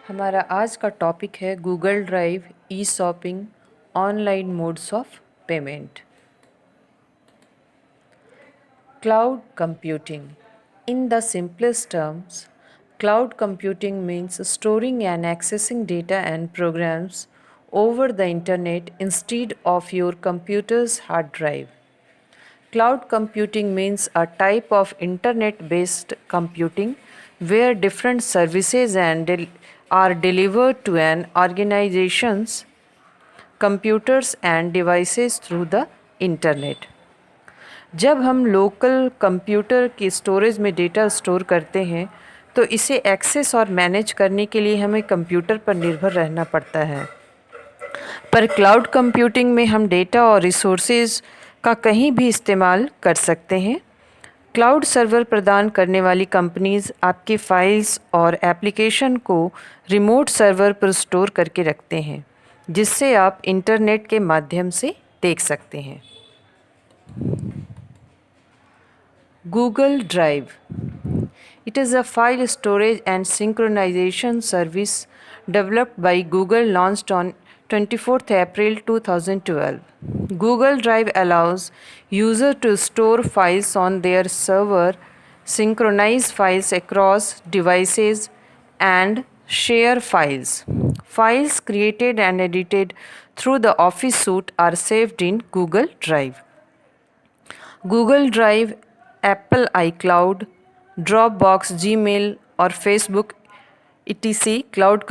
हमारा आज का टॉपिक है Google drive, E shopping, online modes of payment. Cloud computing. In the simplest terms, cloud computing means storing and accessing data and programs over the internet instead of your computer's hard drive. Cloud computing means a type of internet based computing where different services are delivered to an organization's computers and devices through the internet. जब हम local computer की storage में data store करते हैं तो इसे access और manage करने के लिए हमें कंप्यूटर पर निर्भर रहना पड़ता है। पर क्लाउड कंप्यूटिंग में हम डेटा और रिसोर्सेज का कहीं भी इस्तेमाल कर सकते हैं। क्लाउड सर्वर प्रदान करने वाली कंपनीज आपकी फाइल्स और एप्लीकेशन को रिमोट सर्वर पर स्टोर करके रखते हैं, जिससे आप इंटरनेट के माध्यम से देख सकते हैं। Google Drive. It is a file storage and synchronization service developed by Google, launched on 24th April 2012. Google Drive allows users to store files on their server, synchronize files across devices, and share files. Files created and edited through the Office suite are saved in Google Drive. Google Drive, Apple iCloud, Dropbox, Gmail और Facebook etc cloud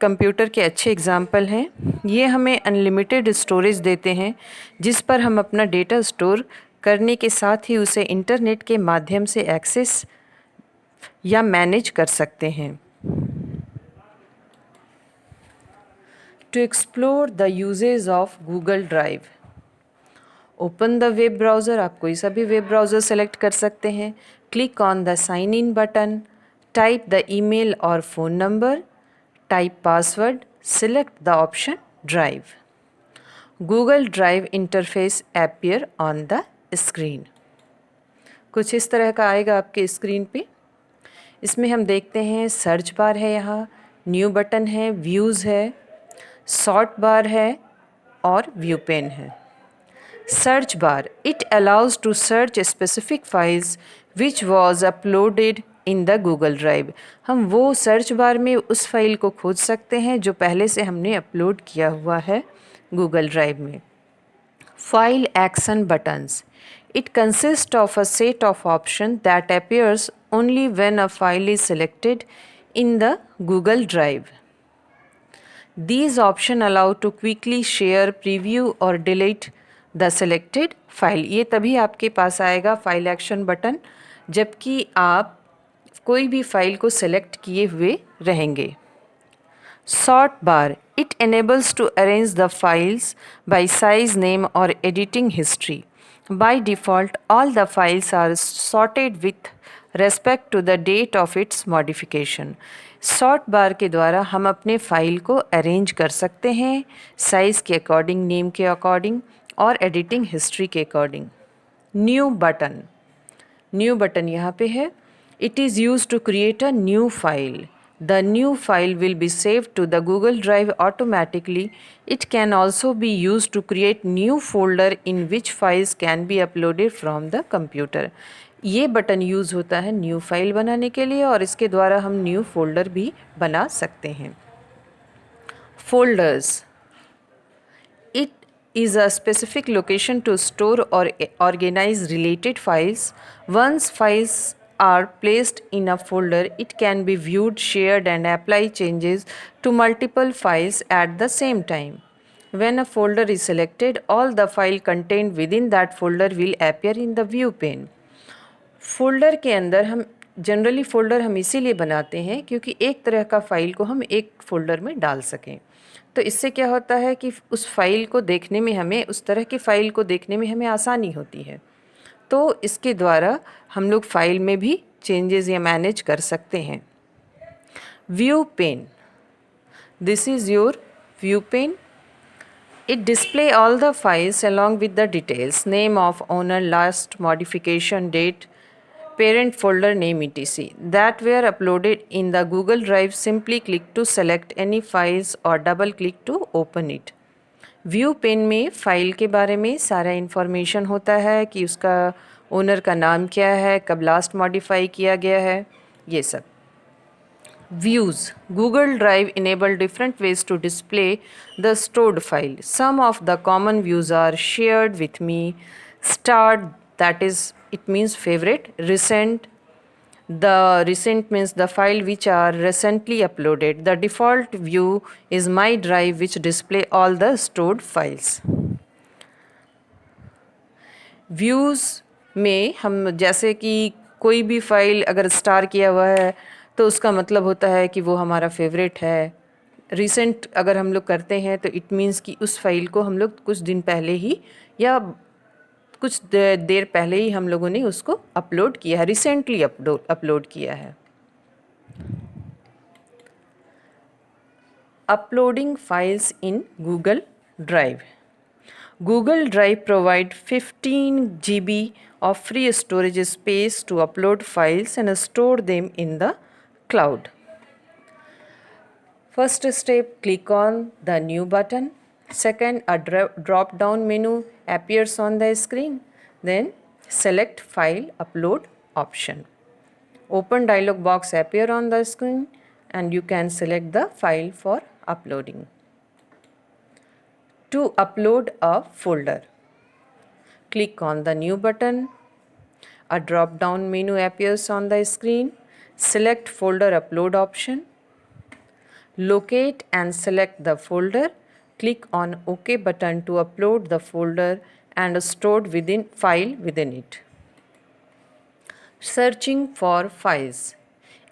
computer के अच्छे example हैं। ये हमें unlimited storage देते हैं जिस पर हम अपना डेटा स्टोर करने के साथ ही उसे इंटरनेट के माध्यम से एक्सेस या मैनेज कर सकते हैं। To explore the usages of Google Drive, open the web browser. आप कोई सा भी वेब ब्राउज़र सेलेक्ट कर सकते हैं। Click on the sign in button, type the email और phone number, type password, select the option drive. Google drive interface appear on the screen. कुछ इस तरह का आएगा आपके स्क्रीन पे। इसमें हम देखते हैं सर्च बार है, यहाँ न्यू बटन है, व्यूज़ है, सॉर्ट बार है और व्यू पेन है। Search bar. It allows to search specific files which was uploaded in the Google Drive. हम वो सर्च बार में उस फाइल को खोज सकते हैं जो पहले से हमने अपलोड किया हुआ है गूगल ड्राइव में। File action buttons. It consists of a set of options that appears only when a file is selected in the Google Drive. These options allow to quickly share, preview or delete the selected file. ये तभी आपके पास आएगा file action button जबकि आप कोई भी file को select किए हुए रहेंगे। Sort bar. It enables to arrange the files by size, name or editing history. By default, all the files are sorted with respect to the date of its modification. Sort bar के द्वारा हम अपने file को arrange कर सकते हैं size के according, name के अकॉर्डिंग और एडिटिंग हिस्ट्री के according. New button. New button यहाँ पे है। It is use to create a new file. The new file will be save to the Google Drive automatically. It can also be use to create new folder in which files can be uploaded from the computer. ये button use होता है new file बनाने के लिए और इसके द्वारा हम न्यू फोल्डर भी बना सकते हैं। Folders. It is a specific location to store or organize related files. Once files are placed in a folder, it can be viewed, shared, and apply changes to multiple files at the same time. When a folder is selected, all the file contained within that folder will appear in the view pane. Folder के अंदर हम generally folder हम इसीलिए बनाते हैं क्योंकि एक तरह का फ़ाइल को हम एक फ़ोल्डर में डाल सकें। तो इससे क्या होता है कि उस फाइल को देखने में हमें, उस तरह की फ़ाइल को देखने में हमें आसानी होती है। तो इसके द्वारा हम लोग फ़ाइल में भी चेंजेस या मैनेज कर सकते हैं। View pane. This is your view pane. It display all the files along with the details, name of owner, last modification date, parent folder name etc. that were uploaded in the Google Drive. Simply click to select any files or double click to open it. View pane में file के बारे में सारा information होता है कि उसका owner का नाम क्या है, कब लास्ट मॉडिफाई किया गया है, ये सब. Views. Google Drive enable different ways to display the stored file. Some of the common views are shared with me, starred, that is, it means favorite, recent. The recent means the file which are recently uploaded. The default view is my drive, which display all the stored files. Views में हम जैसे कि कोई भी file अगर star किया हुआ है तो उसका मतलब होता है कि वो हमारा फेवरेट है. रिसेंट अगर हम लोग करते हैं तो इट मीन्स कि उस फाइल को हम लोग कुछ दिन पहले ही या कुछ देर पहले ही हम लोगों ने उसको अपलोड किया है, रिसेंटली अपलोड किया है. Uploading files in Google drive. Google Drive provides 15 GB of free storage space to upload files and store them in the cloud. First step, click on the new button. Second, a drop down menu appears on the screen. Then select file upload option. Open dialog box appear on the screen and you can select the file for uploading. To upload a folder, click on the new button. A drop down menu appears on the screen. Select folder upload option. Locate and select the folder. Click on OK button to upload the folder and stored file within it. Searching for files.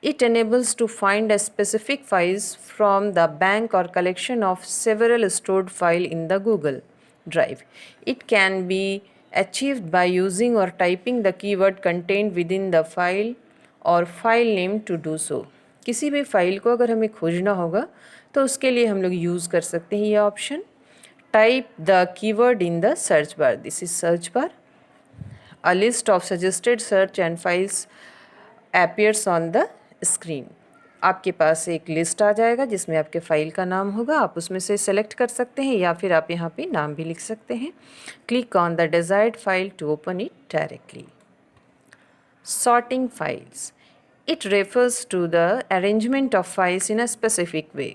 It enables to find a specific files from the bank or collection of several stored files in the Google Drive. It can be achieved by using or typing the keyword contained within the file or file name to do so. किसी भी file को अगर हमें खोजना होगा तो उसके लिए हम लोग यूज़ कर सकते हैं ये option. Type the keyword in the search bar. This is search bar. A list of suggested search and files appears on the screen. आपके पास एक लिस्ट आ जाएगा जिसमें आपके फ़ाइल का नाम होगा. आप उसमें से सेलेक्ट कर सकते हैं या फिर आप यहाँ पे नाम भी लिख सकते हैं. Click on the desired file to open it directly. Sorting files. It refers to the arrangement of files in a specific way.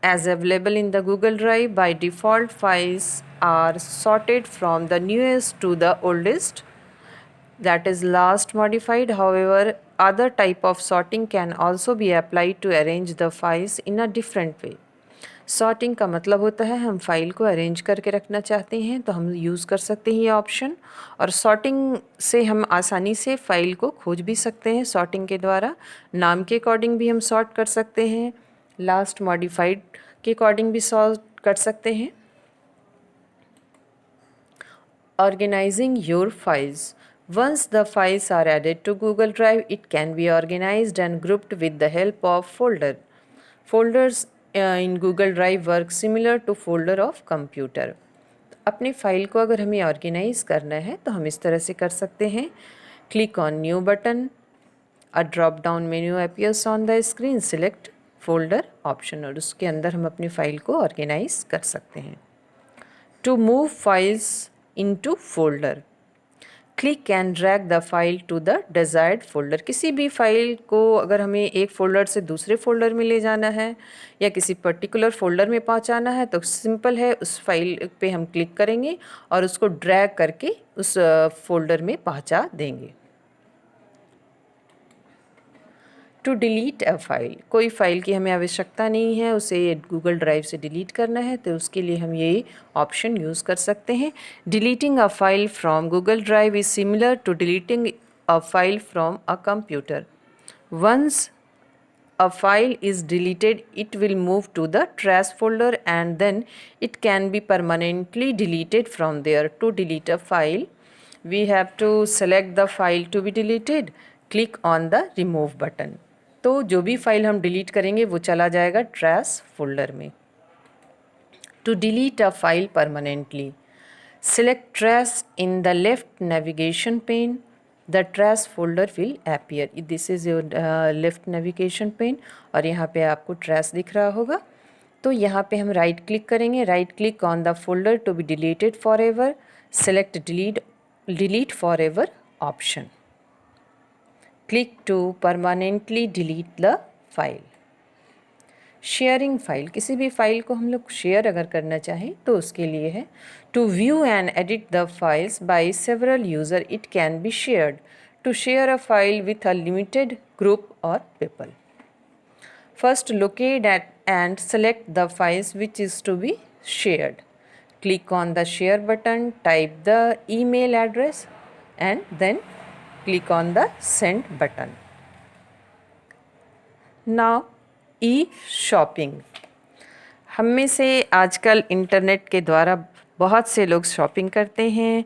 As available in the Google Drive, by default files are sorted from the newest to the oldest, that is last modified. However, other type of sorting can also be applied to arrange the files in a different way. Sorting का मतलब होता है हम file को arrange करके रखना चाहते हैं तो हम यूज़ कर सकते हैं ये ऑप्शन. और सॉर्टिंग से हम आसानी से फ़ाइल को खोज भी सकते हैं. सॉर्टिंग के द्वारा नाम के अकॉर्डिंग भी हम सॉर्ट कर सकते हैं, लास्ट मॉडिफाइड के अकॉर्डिंग भी सॉर्ट कर सकते हैं. Organizing your files. Once the files are added to Google Drive, it can be organized and grouped with the help of folders in Google Drive work similar to folder of computer. अपने file को अगर हमें organise करना है तो हम इस तरह से कर सकते हैं. Click on new button. A drop down menu appears on the screen. Select folder option और उसके अंदर हम अपनी फाइल को ऑर्गेनाइज कर सकते हैं. To move files into folder, click and drag the file to the desired folder. किसी भी फाइल को अगर हमें एक फ़ोल्डर से दूसरे फ़ोल्डर में ले जाना है या किसी पर्टिकुलर फ़ोल्डर में पहुंचाना है तो सिंपल है, उस फाइल पे हम क्लिक करेंगे और उसको ड्रैग करके उस फ़ोल्डर में पहुंचा देंगे. टू डिलीट अ फाइल, कोई फ़ाइल की हमें आवश्यकता नहीं है, उसे गूगल ड्राइव से डिलीट करना है तो उसके लिए हम ये ऑप्शन यूज़ कर सकते हैं. Deleting a file from Google Drive is similar to deleting a file from a computer. Once a file is deleted, it will move to the trash folder and then it can be permanently deleted from there. To delete a file, we have to select the file to be deleted. Click on the remove button. तो जो भी file हम delete करेंगे वो चला जाएगा trash folder में. To delete a file permanently, select trash in the left navigation pane. the trash folder will appear. This is your left navigation pane और यहाँ पे आपको trash दिख रहा होगा. तो यहाँ पे हम राइट क्लिक करेंगे. Right click on the folder to be deleted forever. Select delete forever option. Click to permanently delete the file. Sharing file, किसी भी फाइल को हम लोग शेयर अगर करना चाहें तो उसके लिए है to view and edit the files by several user it can be shared. To share a file with a limited group और people. First locate and select the files which is to be shared. Click on the share button, type the email address and then click on the send button. Now e-shopping. हम में से आजकल internet के द्वारा बहुत से लोग shopping करते हैं.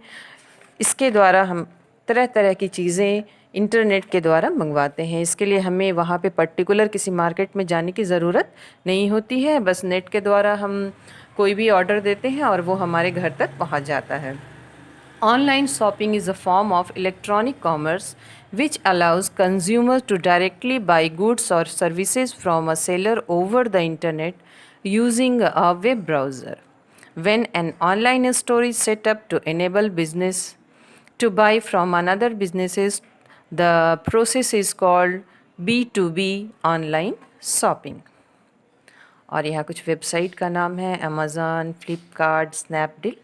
इसके द्वारा हम तरह तरह की चीज़ें इंटरनेट के द्वारा मंगवाते हैं. इसके लिए हमें वहाँ पे पर्टिकुलर किसी मार्केट में जाने की ज़रूरत नहीं होती है. बस नेट के द्वारा हम कोई भी ऑर्डर देते हैं और वो हमारे घर तक पहुँच जाता है. Online shopping is a form of electronic commerce which allows consumers to directly buy goods or services from a seller over the internet using a web browser. When an online store is set up to enable business to buy from another businesses, the process is called B2B online shopping. और यहाँ कुछ website का नाम है Amazon, Flipkart, Snapdeal.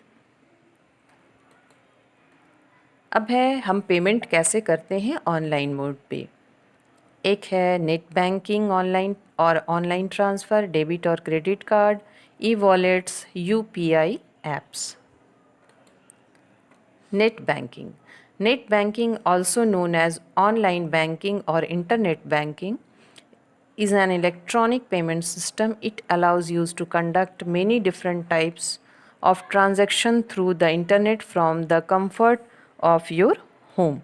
अब है हम payment कैसे करते हैं ऑनलाइन मोड पे. एक है नेट बैंकिंग ऑनलाइन और ऑनलाइन ट्रांसफ़र, डेबिट और credit card, e wallets, UPI apps. Net banking. Net banking also known as online banking or internet banking is an electronic payment system. It allows you to conduct many different types of transaction through the internet from the comfort of your home.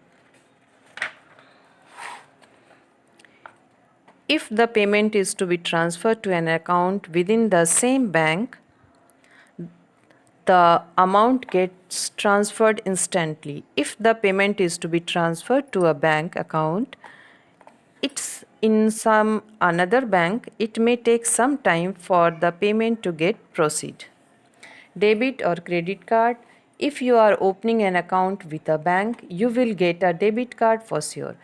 If the payment is to be transferred to an account within the same bank, the amount gets transferred instantly. If the payment is to be transferred to a bank account, it's in some another bank, it may take some time for the payment to get proceed. Debit or credit card. If you are opening an account with a bank, you will get a debit card for sure.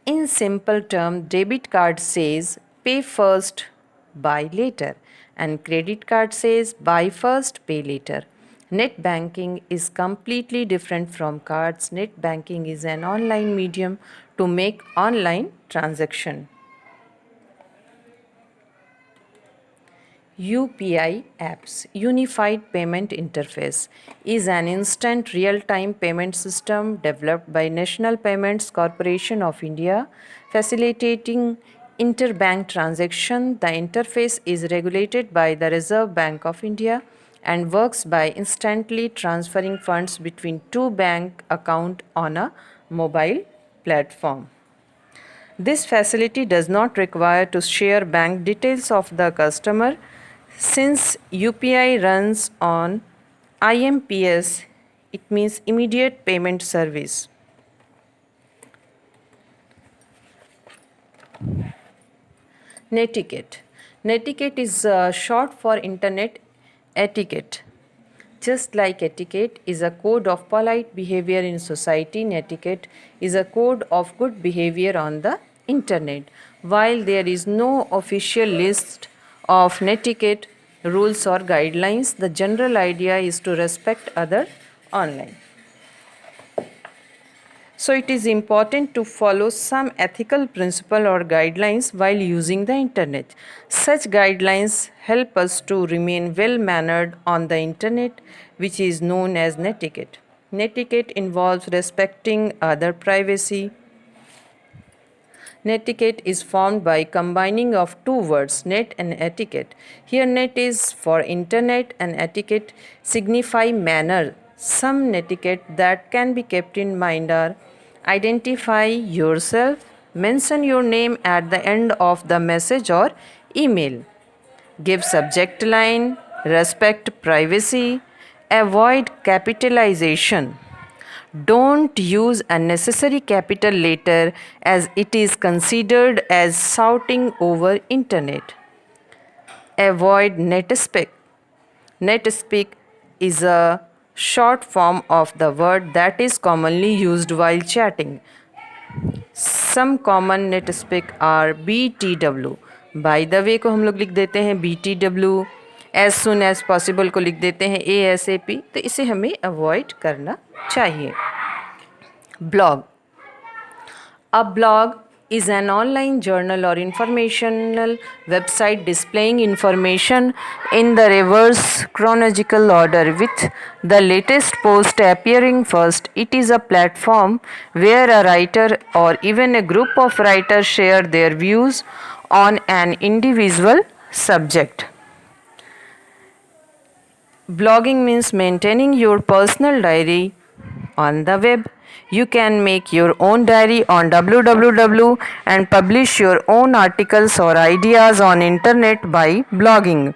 In simple term, debit card says pay first, buy later, and credit card says buy first, pay later. Net banking is completely different from cards. Net banking is an online medium to make online transaction. UPI apps, Unified Payment Interface, is an instant real-time payment system developed by National Payments Corporation of India, facilitating interbank transaction. The interface is regulated by the Reserve Bank of India and works by instantly transferring funds between two bank accounts on a mobile platform. This facility does not require to share bank details of the customer. Since UPI runs on IMPS, it means immediate payment service. Netiquette. Netiquette is short for internet etiquette. Just like etiquette is a code of polite behavior in society, netiquette is a code of good behavior on the internet. While there is no official list of netiquette rules or guidelines, the general idea is to respect others online. So it is important to follow some ethical principle or guidelines while using the internet. Such guidelines help us to remain well-mannered on the internet, which is known as netiquette. Netiquette involves respecting other privacy. Netiquette is formed by combining of two words, net and etiquette. Here net is for internet and etiquette signify manner. Some netiquette that can be kept in mind are identify yourself, mention your name at the end of the message or email, give subject line, respect privacy, avoid capitalization, Don't use unnecessary capital letter as it is considered as shouting over internet. Avoid netspeak. Netspeak is a short form of the word that is commonly used while chatting. Some common netspeak are BTW. By the way को हम लोग लिख देते हैं BTW. As soon as possible को लिख देते हैं ASAP. तो इसे हमें अवॉइड करना चाहिए. Blog. A blog is an online journal or informational website displaying information in the reverse chronological order with the latest post appearing first. It is a platform where a writer or even a group of writers share their views on an individual subject. Blogging means maintaining your personal diary on the web. You can make your own diary on www and publish your own articles or ideas on internet by blogging.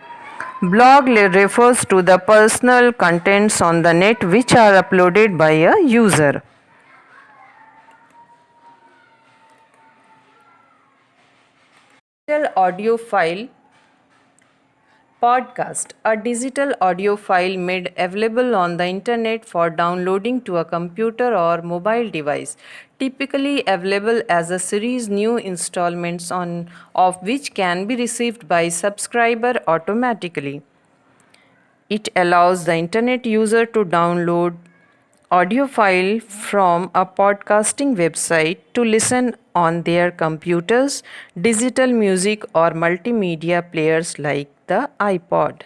Blog refers to the personal contents on the net which are uploaded by a user. Digital audio file. Podcast, a digital audio file made available on the internet for downloading to a computer or mobile device, typically available as a series new installments on of which can be received by subscriber automatically. It allows the internet user to download audio file from a podcasting website to listen on their computers, digital music or multimedia players like the iPod.